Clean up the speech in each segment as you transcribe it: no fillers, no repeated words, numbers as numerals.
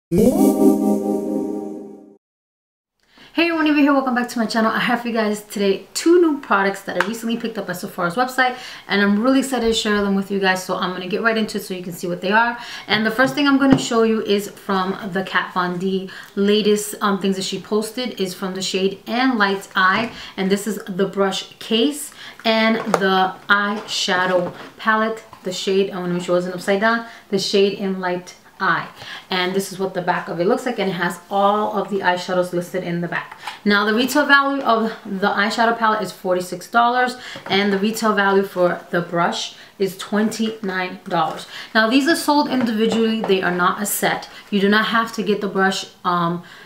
Hey everyone, over here, welcome back to my channel. I have for you guys today 2 new products that I recently picked up at Sephora's website, and I'm really excited to share them with you guys, so I'm going to get right into it so you can see what they are. And the first thing I'm going to show you is from the Kat Von D. Latest things that she posted is from the shade and Light Eye, and this is the brush case and the eyeshadow palette. The shade, I want to make sure it wasn't upside down, the shade in Light Eye, and this is what the back of it looks like, and it has all of the eyeshadows listed in the back. Now the retail value of the eyeshadow palette is $46, and the retail value for the brush is $29. Now these are sold individually, they are not a set. You do not have to get the brush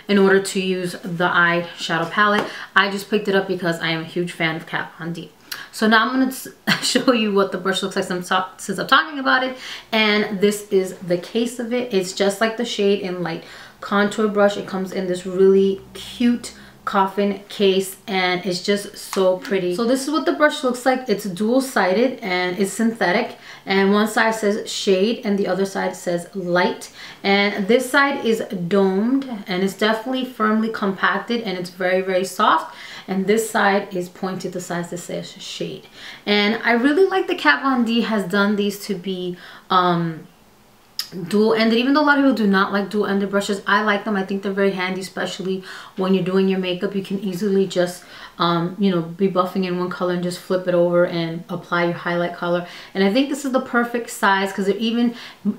in order to use the eyeshadow palette. I just picked it up because I am a huge fan of Kat Von D. So now I'm going to show you what the brush looks like since I'm talking about it. And this is the case of it. It's just like the shade in Light Contour brush. It comes in this really cute coffin case, and it's just so pretty. So this is what the brush looks like. It's dual-sided and it's synthetic, and one side says shade and the other side says light, and this side is domed and it's definitely firmly compacted and it's very, very soft, and this side is pointed, the sides that says shade. And I really like that Kat Von D has done these to be dual-ended. Even though a lot of people do not like dual-ended brushes, I like them. I think they're very handy, especially when you're doing your makeup. You can easily just you know, be buffing in one color and just flip it over and apply your highlight color. And I think this is the perfect size because it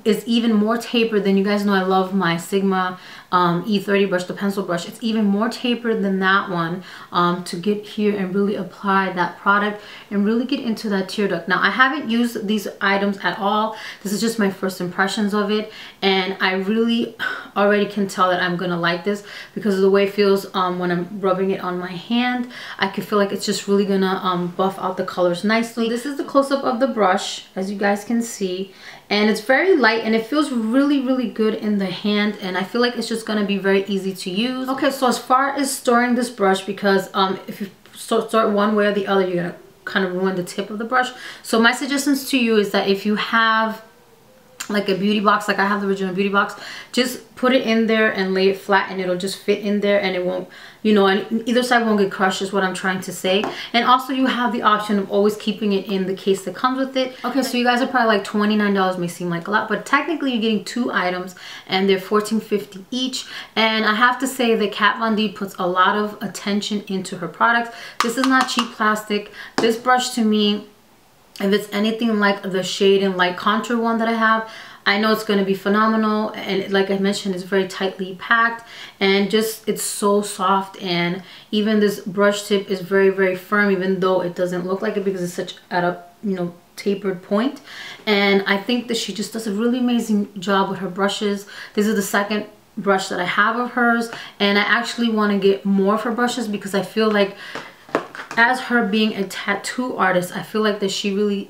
is even more tapered than, you guys know I love my Sigma E30 brush, the pencil brush. It's even more tapered than that one to get here and really apply that product and really get into that tear duct. Now I haven't used these items at all. This is just my first impressions of it, and I really already can tell that I'm gonna like this because of the way it feels when I'm rubbing it on my hand. I can feel like it's just really gonna buff out the colors nicely. This is the close-up of the brush, as you guys can see, and it's very light and it feels really, really good in the hand, and I feel like it's just gonna be very easy to use. Okay, so as far as storing this brush, because if you start one way or the other, you're gonna kind of ruin the tip of the brush. So my suggestions to you is that if you have like a beauty box, like I have the original beauty box, just put it in there and lay it flat, and it'll just fit in there, and it won't, you know, and either side won't get crushed, is what I'm trying to say. And also you have the option of always keeping it in the case that comes with it. Okay, so you guys are probably like $29, may seem like a lot, but technically you're getting 2 items and they're $14.50 each. And I have to say that Kat Von D puts a lot of attention into her products. This is not cheap plastic. This brush, to me, if it's anything like the shade and Light Contour one that I have, I know it's going to be phenomenal. And like I mentioned, it's very tightly packed, and just it's so soft, and even this brush tip is very, very firm, even though it doesn't look like it because it's such at a, you know, tapered point. And I think that she just does a really amazing job with her brushes. This is the second brush that I have of hers, and I actually want to get more of her brushes because I feel like, as her being a tattoo artist, I feel like that she really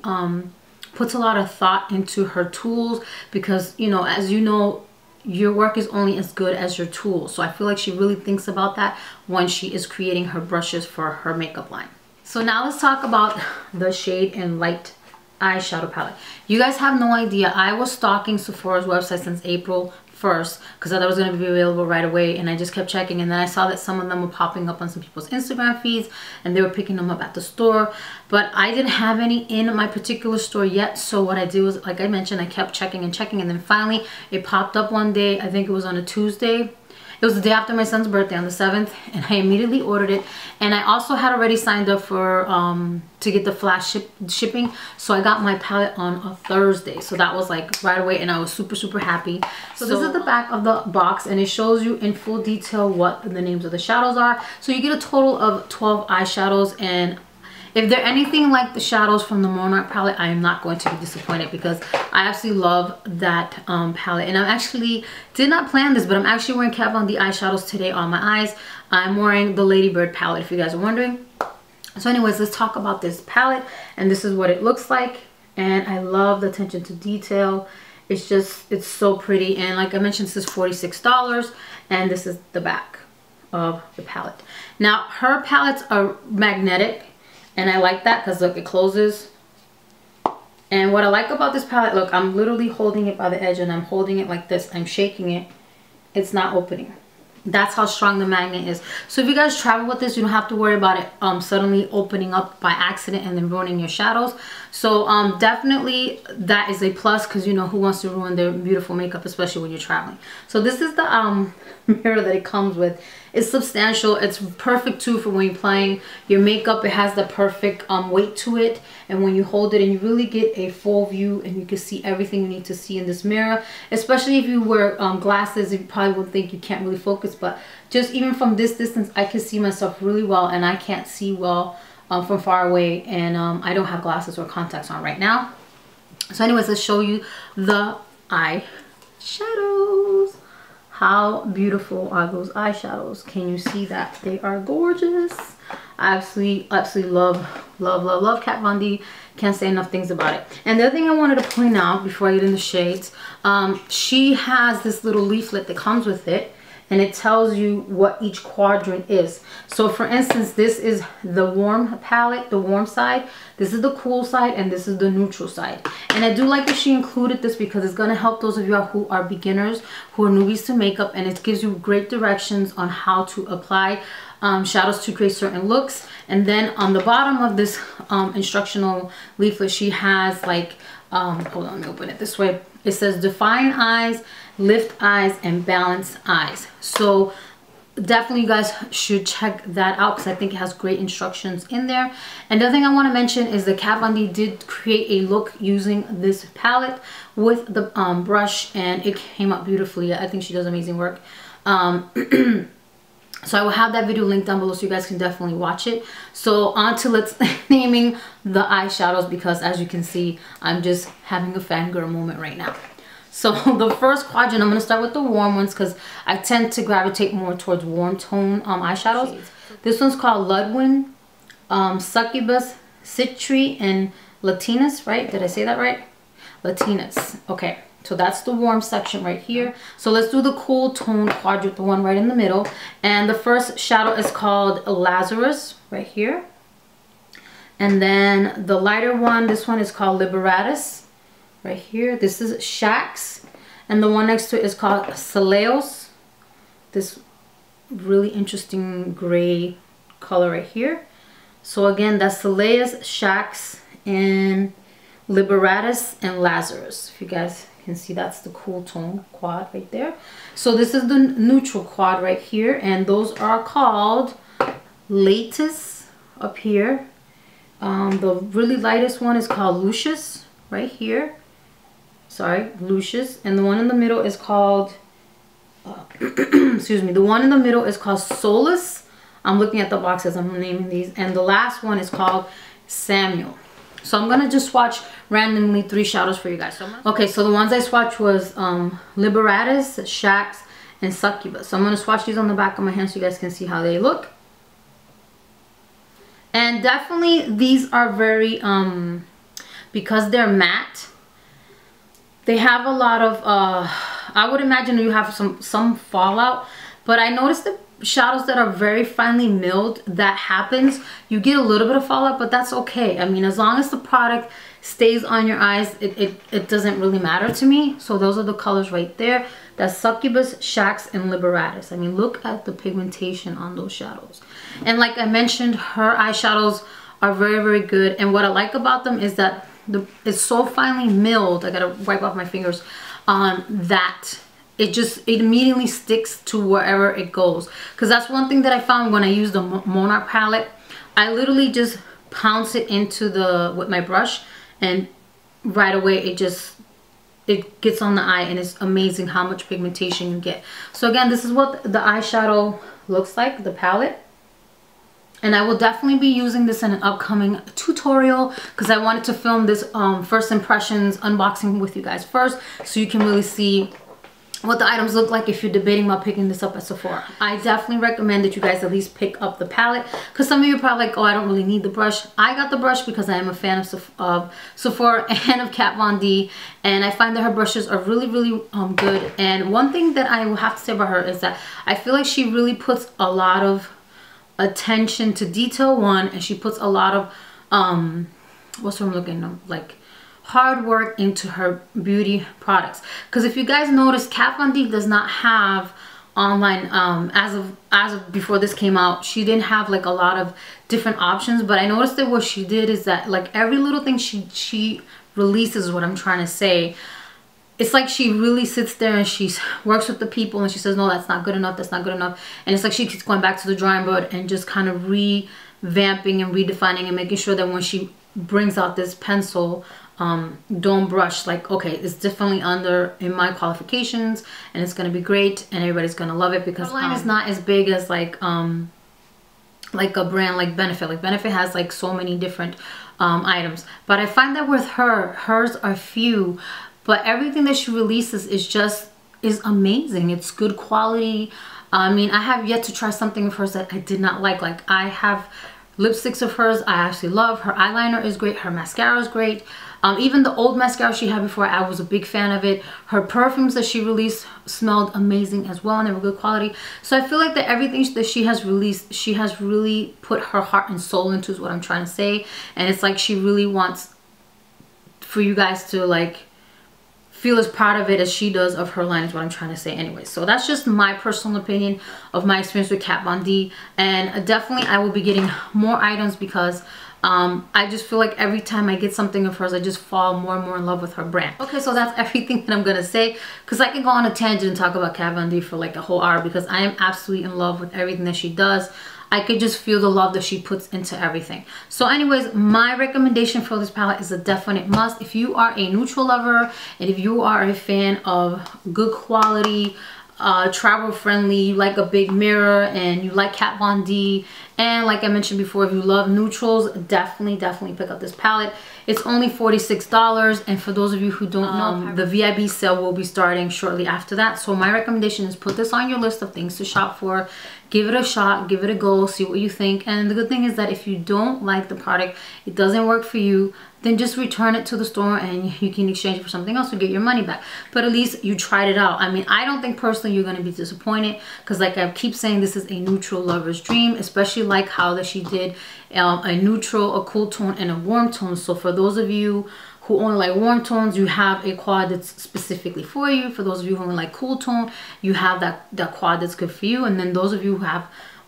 puts a lot of thought into her tools, because, you know, as you know, your work is only as good as your tools. So I feel like she really thinks about that when she is creating her brushes for her makeup line. So now let's talk about the shade and Light eyeshadow palette. You guys have no idea, I was stalking Sephora's website since April 1st because I thought it was going to be available right away, and I just kept checking, and then I saw that some of them were popping up on some people's Instagram feeds and they were picking them up at the store, but I didn't have any in my particular store yet. So what I did was, like I mentioned, I kept checking and checking, and then finally it popped up one day. I think it was on a Tuesday. It was the day after my son's birthday, on the 7th, and I immediately ordered it. And I also had already signed up for to get the flash shipping, so I got my palette on a Thursday. So that was like right away, and I was super, super happy. So this is the back of the box, and it shows you in full detail what the names of the shadows are. So you get a total of 12 eyeshadows, and if they're anything like the shadows from the Monarch palette, I am not going to be disappointed because I absolutely love that palette. And I actually did not plan this, but I'm actually wearing Kat Von D eyeshadows today on my eyes. I'm wearing the Ladybird palette, if you guys are wondering. So anyways, let's talk about this palette, and this is what it looks like. And I love the attention to detail. It's just, it's so pretty. And like I mentioned, this is $46, and this is the back of the palette. Now, her palettes are magnetic, and I like that because look, it closes. And what I like about this palette, look, I'm literally holding it by the edge, and I'm holding it like this. I'm shaking it, it's not opening. That's how strong the magnet is. So if you guys travel with this, you don't have to worry about it suddenly opening up by accident and then ruining your shadows. So definitely that is a plus, because you know who wants to ruin their beautiful makeup, especially when you're traveling. So this is the mirror that it comes with. It's substantial. It's perfect too for when you're applying your makeup. It has the perfect weight to it, and when you hold it and you really get a full view and you can see everything you need to see in this mirror. Especially if you wear glasses, you probably would think you can't really focus, but just even from this distance I can see myself really well, and I can't see well from far away, and I don't have glasses or contacts on right now. So anyways, let's show you the eye shadows. How beautiful are those eyeshadows? Can you see that? They are gorgeous. I absolutely love Kat Von D. Can't say enough things about it. And the other thing I wanted to point out before I get in the shades, she has this little leaflet that comes with it, and it tells you what each quadrant is. So for instance, this is the warm palette, the warm side, this is the cool side, and this is the neutral side. And I do like that she included this because it's going to help those of you who are beginners, who are newbies to makeup, and it gives you great directions on how to apply shadows to create certain looks. And then on the bottom of this instructional leaflet, she has like hold on, let me open it this way. It says define eyes, lift eyes, and balance eyes. So definitely you guys should check that out, because I think it has great instructions in there. And the other thing I want to mention is that Kat Von D did create a look using this palette with the brush, and it came out beautifully. I think she does amazing work. So I will have that video linked down below so you guys can definitely watch it. So on to let's naming the eyeshadows, because as you can see, I'm just having a fangirl moment right now. So the first quadrant, I'm going to start with the warm ones because I tend to gravitate more towards warm tone eyeshadows. This one's called Ludwig, Succubus, Citri, and Latinus, right? Did I say that right? Latinus. Okay. So that's the warm section right here. So let's do the cool tone quadrant, the one right in the middle. And the first shadow is called Lazarus, right here. And then the lighter one, this one is called Liberatus, right here. This is Shax. And the one next to it is called Saleos. This really interesting gray color right here. So again, that's Saleos, Shax, and Liberatus, and Lazarus. If you guys can see, that's the cool tone quad right there. So this is the neutral quad right here, and those are called Latus up here. The really lightest one is called Lucius right here. Sorry, Lucius. And the one in the middle is called excuse me, the one in the middle is called Solus. I'm looking at the boxes, I'm naming these. And the last one is called Samuel. So I'm gonna just swatch randomly 3 shadows for you guys. Okay, so the ones I swatched was Liberatus, Shax, and Succubus. So I'm gonna swatch these on the back of my hand so you guys can see how they look. And definitely these are very because they're matte, they have a lot of I would imagine you have some fallout, but I noticed that shadows that are very finely milled, that happens. You get a little bit of fallout, but that's okay. I mean, as long as the product stays on your eyes, it doesn't really matter to me. So those are the colors right there. That's Succubus, Shax, and Liberatus. I mean, look at the pigmentation on those shadows. And like I mentioned, her eyeshadows are very, very good. And what I like about them is that it's so finely milled. I gotta wipe off my fingers. That it immediately sticks to wherever it goes. Because that's one thing that I found when I use the Monarch palette. I literally just pounce it into with my brush, and right away it gets on the eye, and it's amazing how much pigmentation you get. So again, this is what the eyeshadow looks like, the palette. And I will definitely be using this in an upcoming tutorial, because I wanted to film this first impressions unboxing with you guys first, so you can really see what the items look like if you're debating about picking this up at Sephora. I definitely recommend that you guys at least pick up the palette, because some of you are probably like, oh, I don't really need the brush. I got the brush because I am a fan of Sephora and of Kat Von D, and I find that her brushes are really, really good. And one thing that I will have to say about her is that I feel like she really puts a lot of attention to detail, one, and she puts a lot of what's what I'm looking at, like hard work into her beauty products. Because if you guys notice, Kat Von D does not have online as of before this came out. She didn't have like a lot of different options, but I noticed that what she did is that like every little thing she releases is what I'm trying to say. It's like she really sits there and she works with the people and she says, no, that's not good enough, that's not good enough. And it's like she keeps going back to the drawing board and just kind of revamping and redefining and making sure that when she brings out this pencil dome brush, like, okay, it's definitely under in my qualifications and it's gonna be great and everybody's gonna love it, because line is not as big as like a brand like Benefit. Like Benefit has like so many different items, but I find that with hers are few, but everything that she releases is amazing. It's good quality. I mean, I have yet to try something of hers that I did not like. Like I have lipsticks of hers I actually love. Her eyeliner is great. Her mascara is great. Even the old mascara she had before, I was a big fan of it. Her perfumes that she released smelled amazing as well, and they were good quality. So I feel like that everything that she has released, she has really put her heart and soul into, is what I'm trying to say. And it's like she really wants for you guys to like feel as proud of it as she does of her line, is what I'm trying to say anyway. So that's just my personal opinion of my experience with Kat Von D. And definitely I will be getting more items, because I just feel like every time I get something of hers, I just fall more and more in love with her brand. Okay, so that's everything that I'm gonna say, because I can go on a tangent and talk about Kat Von D for like a whole hour, because I am absolutely in love with everything that she does. I could just feel the love that she puts into everything. So anyways, my recommendation for this palette is a definite must. If you are a neutral lover and if you are a fan of good quality, travel friendly, you like a big mirror, and you like Kat Von D, and like I mentioned before, if you love neutrals, definitely pick up this palette. It's only $46, and for those of you who don't know, the VIB sale will be starting shortly after that. So my recommendation is put this on your list of things to shop for. Give it a shot, give it a go, see what you think. And the good thing is that if you don't like the product, it doesn't work for you, then just return it to the store and you can exchange it for something else to get your money back. But at least you tried it out. I mean, I don't think personally you're going to be disappointed, because like I keep saying, this is a neutral lover's dream, especially like how that she did a neutral, a cool tone, and a warm tone. So for those of you who only like warm tones, you have a quad that's specifically for you. For those of you who only like cool tone, you have that quad that's good for you. And then those of you who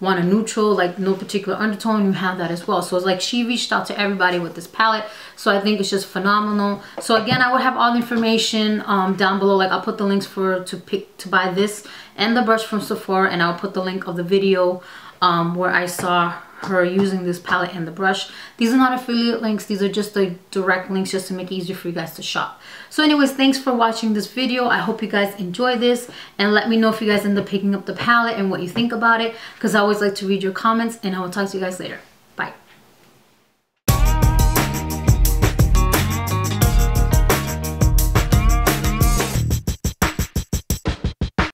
want a neutral, like no particular undertone, you have that as well. So it's like she reached out to everybody with this palette. So I think it's just phenomenal. So again, I would have all the information down below. Like I'll put the links to buy this and the brush from Sephora, and I'll put the link of the video where I saw her using this palette and the brush. These are not affiliate links, these are just the direct links, just to make it easier for you guys to shop. So anyways, thanks for watching this video. I hope you guys enjoy this, and let me know if you guys end up picking up the palette and what you think about it, because I always like to read your comments, and I will talk to you guys later.